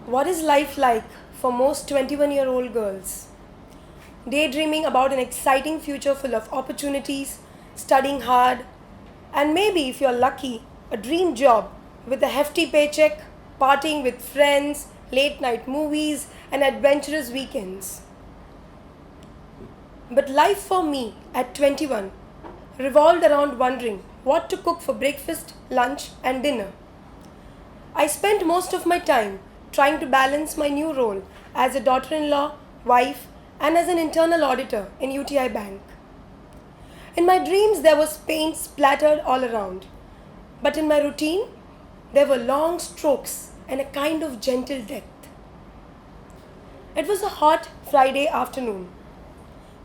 What is life like for most 21-year-old girls? Daydreaming about an exciting future full of opportunities, studying hard, and maybe, if you're lucky, a dream job with a hefty paycheck, partying with friends, late night movies, and adventurous weekends. But life for me at 21 revolved around wondering what to cook for breakfast, lunch, and dinner. I spent most of my time trying to balance my new role as a daughter in law, wife, and as an internal auditor in UTI Bank. In my dreams, there was paint splattered all around, but in my routine, there were long strokes and a kind of gentle depth. It was a hot Friday afternoon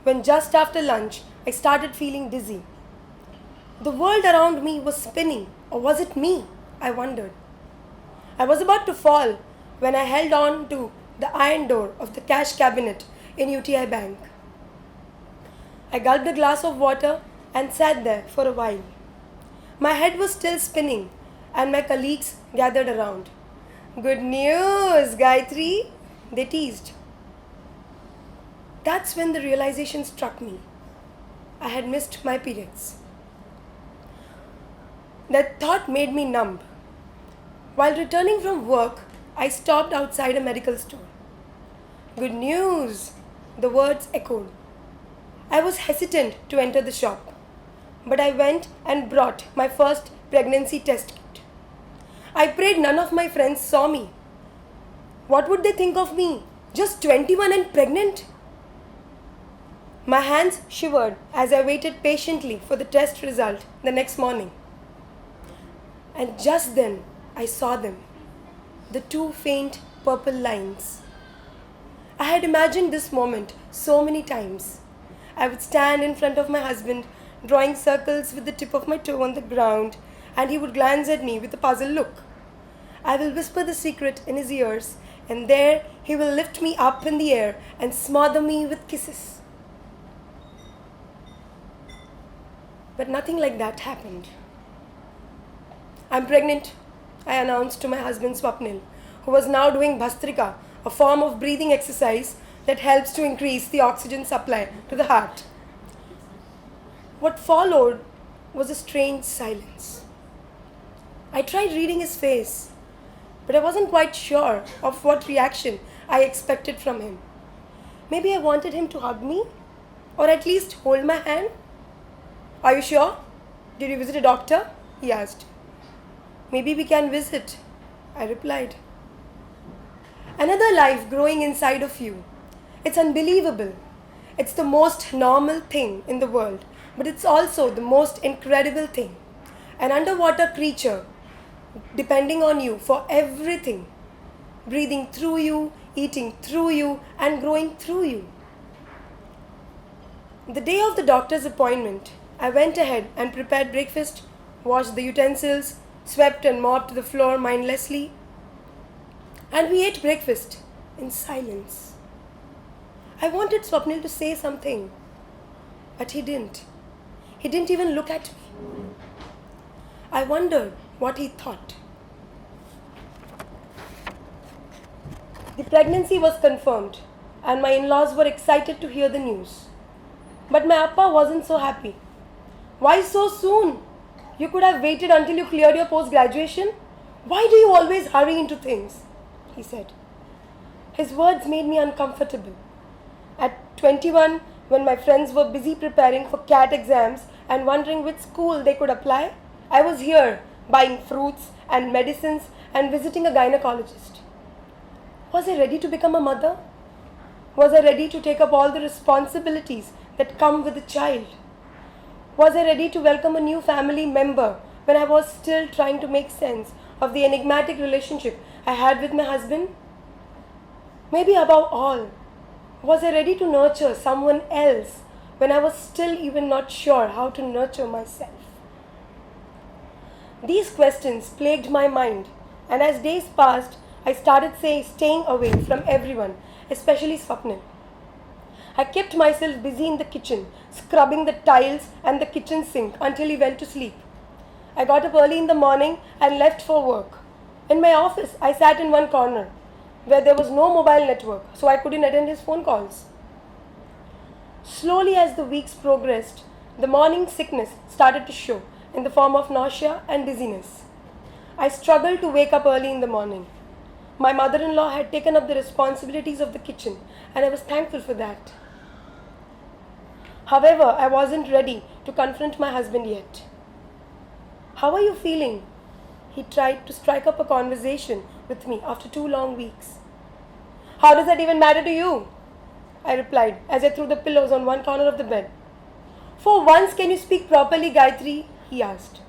when, just after lunch, I started feeling dizzy. The world around me was spinning, or was it me? I wondered. I was about to fall when I held on to the iron door of the cash cabinet in UTI Bank. I gulped a glass of water and sat there for a while. My head was still spinning and my colleagues gathered around. "Good news, Gayatri," they teased. That's when the realization struck me. I had missed my periods. That thought made me numb. While returning from work, I stopped outside a medical store. "Good news," the words echoed. I was hesitant to enter the shop, but I went and brought my first pregnancy test kit. I prayed none of my friends saw me. What would they think of me? Just 21 and pregnant? My hands shivered as I waited patiently for the test result the next morning. And just then I saw them, the two faint purple lines. I had imagined this moment so many times. I would stand in front of my husband, drawing circles with the tip of my toe on the ground, and he would glance at me with a puzzled look. I will whisper the secret in his ears, and there he will lift me up in the air and smother me with kisses. But nothing like that happened. "I'm pregnant," I announced to my husband Swapnil, who was now doing Bhastrika, a form of breathing exercise that helps to increase the oxygen supply to the heart. What followed was a strange silence. I tried reading his face, but I wasn't quite sure of what reaction I expected from him. Maybe I wanted him to hug me, or at least hold my hand. "Are you sure? Did you visit a doctor?" he asked. "Maybe we can visit," I replied. Another life growing inside of you. It's unbelievable. It's the most normal thing in the world, but it's also the most incredible thing. An underwater creature depending on you for everything, breathing through you, eating through you, and growing through you. The day of the doctor's appointment, I went ahead and prepared breakfast, washed the utensils, swept and mopped the floor mindlessly, and we ate breakfast in silence. I wanted Swapnil to say something, but he didn't. He didn't even look at me. I wondered what he thought. The pregnancy was confirmed, and my in-laws were excited to hear the news. But my appa wasn't so happy. "Why so soon? You could have waited until you cleared your post-graduation. Why do you always hurry into things?" he said. His words made me uncomfortable. At 21, when my friends were busy preparing for CAT exams and wondering which school they could apply, I was here buying fruits and medicines and visiting a gynecologist. Was I ready to become a mother? Was I ready to take up all the responsibilities that come with a child? Was I ready to welcome a new family member when I was still trying to make sense of the enigmatic relationship I had with my husband? Maybe above all, was I ready to nurture someone else when I was still even not sure how to nurture myself? These questions plagued my mind, and as days passed, I started staying away from everyone, especially Swapnil. I kept myself busy in the kitchen, scrubbing the tiles and the kitchen sink until he went to sleep. I got up early in the morning and left for work. In my office, I sat in one corner, where there was no mobile network, so I couldn't attend his phone calls. Slowly, as the weeks progressed, the morning sickness started to show in the form of nausea and dizziness. I struggled to wake up early in the morning. My mother in law had taken up the responsibilities of the kitchen, and I was thankful for that. However, I wasn't ready to confront my husband yet. "How are you feeling?" He tried to strike up a conversation with me after 2 long weeks. "How does that even matter to you?" I replied as I threw the pillows on one corner of the bed. "For once, can you speak properly, Gayatri?" he asked.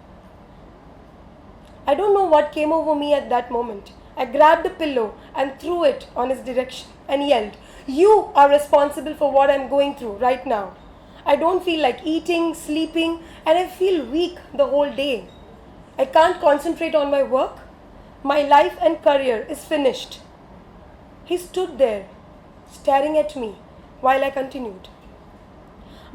I don't know what came over me at that moment. I grabbed a pillow and threw it on his direction and yelled, "You are responsible for what I'm going through right now. I don't feel like eating, sleeping, and I feel weak the whole day. I can't concentrate on my work. My life and career is finished." He stood there, staring at me while I continued.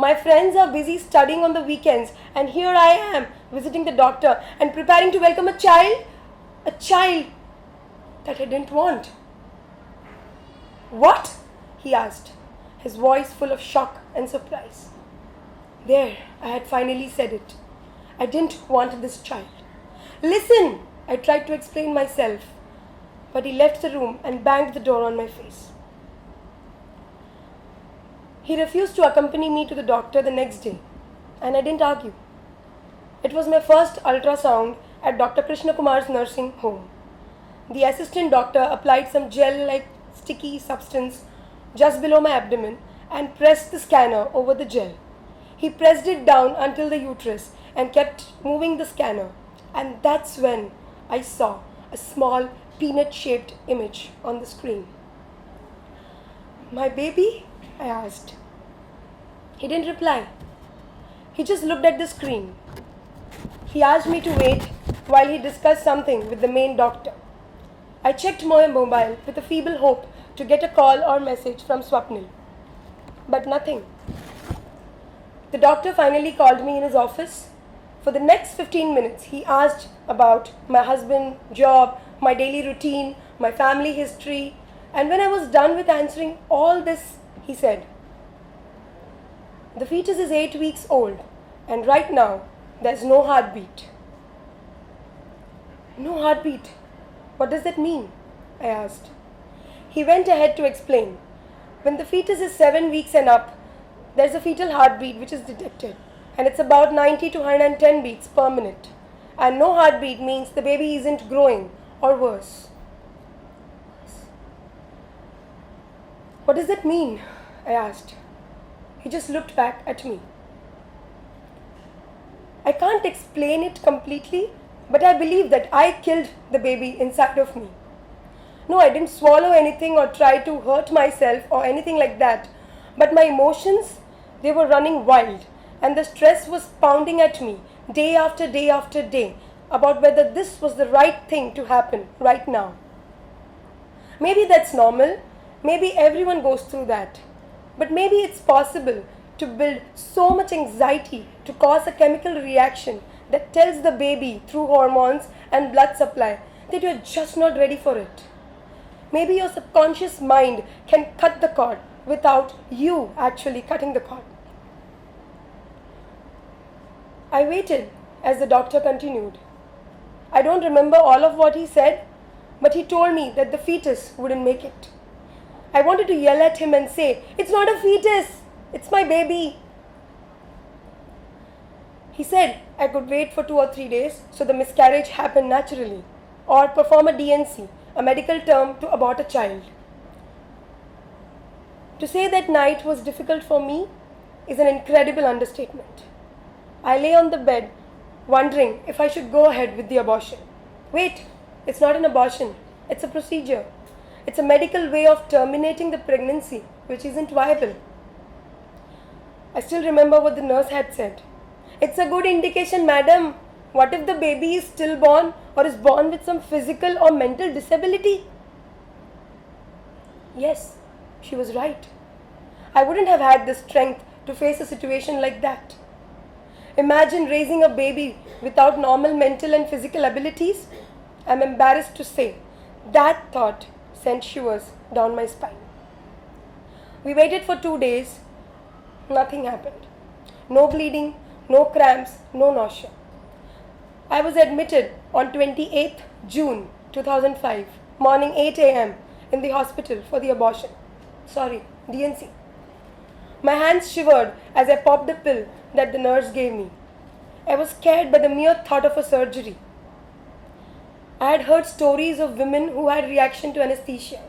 "My friends are busy studying on the weekends, and here I am visiting the doctor and preparing to welcome a child that I didn't want." "What?" he asked, his voice full of shock and surprise. There, I had finally said it. I didn't want this child. "Listen," I tried to explain myself, but he left the room and banged the door on my face. He refused to accompany me to the doctor the next day, and I didn't argue. It was my first ultrasound at Dr. Krishna Kumar's nursing home. The assistant doctor applied some gel-like sticky substance just below my abdomen and pressed the scanner over the gel. He pressed it down until the uterus and kept moving the scanner, and that's when I saw a small peanut-shaped image on the screen. "My baby?" I asked. He didn't reply. He just looked at the screen. He asked me to wait while he discussed something with the main doctor. I checked my mobile with a feeble hope to get a call or message from Swapnil, but nothing. The doctor finally called me in his office. For the next 15 minutes, he asked about my husband, job, my daily routine, my family history, and when I was done with answering all this, he said, "The fetus is 8 weeks old, and right now, there's no heartbeat." "No heartbeat? What does that mean?" I asked. He went ahead to explain. When the fetus is 7 weeks and up, there's a fetal heartbeat which is detected, and it's about 90 to 110 beats per minute. And no heartbeat means the baby isn't growing, or worse. "What does that mean?" I asked. He just looked back at me. I can't explain it completely, but I believe that I killed the baby inside of me. No, I didn't swallow anything or try to hurt myself or anything like that. But my emotions, they were running wild, and the stress was pounding at me day after day after day about whether this was the right thing to happen right now. Maybe that's normal. Maybe everyone goes through that. But maybe it's possible to build so much anxiety to cause a chemical reaction that tells the baby through hormones and blood supply that you're just not ready for it. Maybe your subconscious mind can cut the cord without you actually cutting the cord. I waited as the doctor continued. I don't remember all of what he said, but he told me that the fetus wouldn't make it. I wanted to yell at him and say, "It's not a fetus, it's my baby." He said I could wait for 2 or 3 days so the miscarriage happened naturally, or perform a DNC, a medical term to abort a child. To say that night was difficult for me is an incredible understatement. I lay on the bed wondering if I should go ahead with the abortion. Wait, it's not an abortion, it's a procedure. It's a medical way of terminating the pregnancy which isn't viable. I still remember what the nurse had said. "It's a good indication, madam. What if the baby is stillborn or is born with some physical or mental disability?" Yes, she was right. I wouldn't have had the strength to face a situation like that. Imagine raising a baby without normal mental and physical abilities. I'm embarrassed to say that thought sent shivers down my spine. We waited for 2 days. Nothing happened. No bleeding, no cramps, no nausea. I was admitted on 28th June 2005, morning 8 a.m. in the hospital for the abortion. Sorry, DNC. My hands shivered as I popped the pill that the nurse gave me. I was scared by the mere thought of a surgery. I had heard stories of women who had reaction to anesthesia.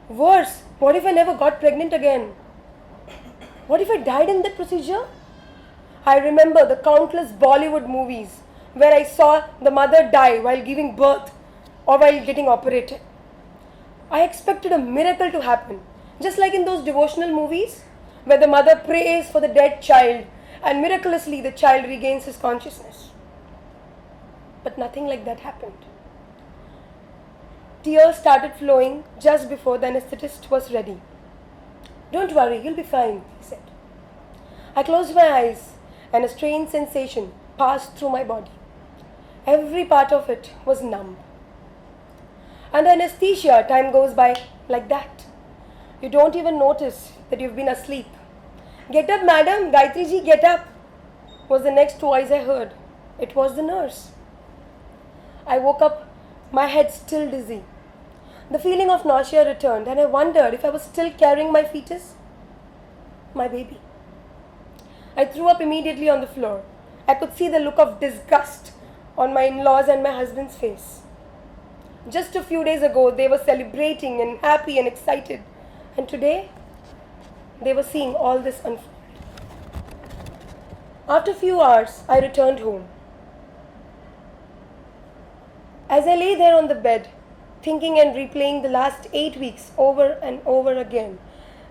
Worse, what if I never got pregnant again? What if I died in that procedure? I remember the countless Bollywood movies where I saw the mother die while giving birth or while getting operated. I expected a miracle to happen, just like in those devotional movies where the mother prays for the dead child and miraculously the child regains his consciousness. But nothing like that happened. Tears started flowing just before the anesthetist was ready. "Don't worry, you'll be fine," he said. I closed my eyes and a strange sensation passed through my body. Every part of it was numb. Under anesthesia, time goes by like that. You don't even notice that you've been asleep. "Get up, madam, Gayatri ji, get up," was the next voice I heard. It was the nurse. I woke up, my head still dizzy. The feeling of nausea returned and I wondered if I was still carrying my fetus, my baby. I threw up immediately on the floor. I could see the look of disgust on my in-laws and my husband's face. Just a few days ago, they were celebrating and happy and excited. And today, they were seeing all this unfold. After a few hours, I returned home. As I lay there on the bed, thinking and replaying the last 8 weeks over and over again,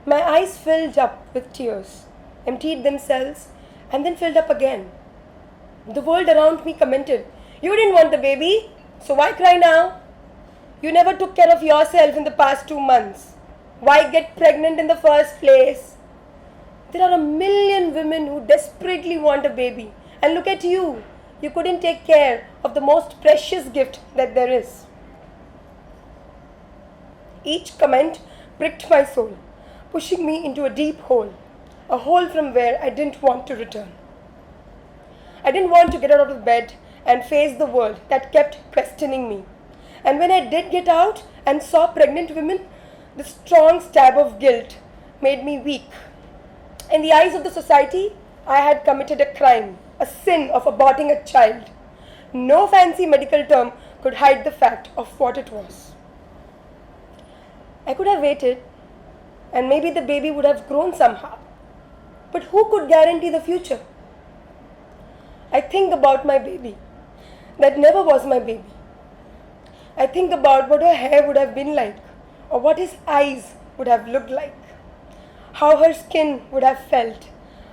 my eyes filled up with tears, emptied themselves, and then filled up again. The world around me commented, "You didn't want the baby, so why cry now? You never took care of yourself in the past 2 months. Why get pregnant in the first place?" There are a million women who desperately want a baby. And look at you. You couldn't take care of the most precious gift that there is. Each comment pricked my soul, pushing me into a deep hole, a hole from where I didn't want to return. I didn't want to get out of bed and face the world that kept questioning me. And when I did get out and saw pregnant women, the strong stab of guilt made me weak. In the eyes of the society, I had committed a crime, a sin of aborting a child. No fancy medical term could hide the fact of what it was. I could have waited, and maybe the baby would have grown somehow. But who could guarantee the future? I think about my baby that never was my baby. I think about what her hair would have been like, or what his eyes would have looked like, how her skin would have felt,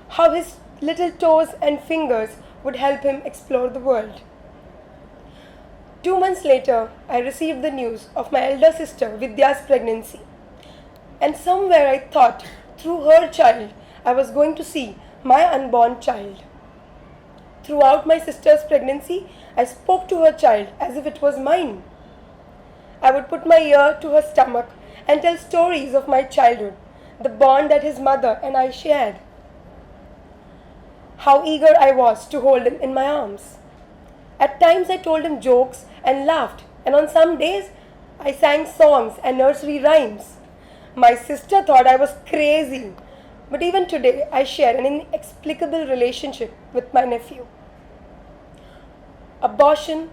how his little toes and fingers would help him explore the world. 2 months later, I received the news of my elder sister Vidya's pregnancy. And somewhere I thought, through her child, I was going to see my unborn child. Throughout my sister's pregnancy, I spoke to her child as if it was mine. I would put my ear to her stomach and tell stories of my childhood, the bond that his mother and I shared. How eager I was to hold him in my arms. At times I told him jokes and laughed, and on some days I sang songs and nursery rhymes. My sister thought I was crazy, but even today I share an inexplicable relationship with my nephew. Abortion,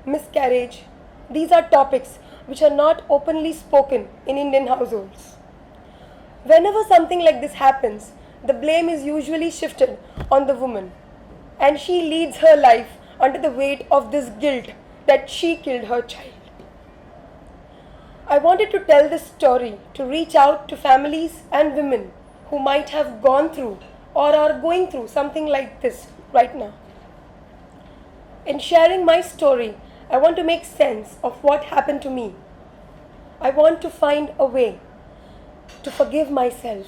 miscarriage, these are topics which are not openly spoken in Indian households. Whenever something like this happens, the blame is usually shifted on the woman, and she leads her life under the weight of this guilt that she killed her child. I wanted to tell this story to reach out to families and women who might have gone through or are going through something like this right now. In sharing my story, I want to make sense of what happened to me. I want to find a way to forgive myself.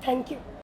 Thank you.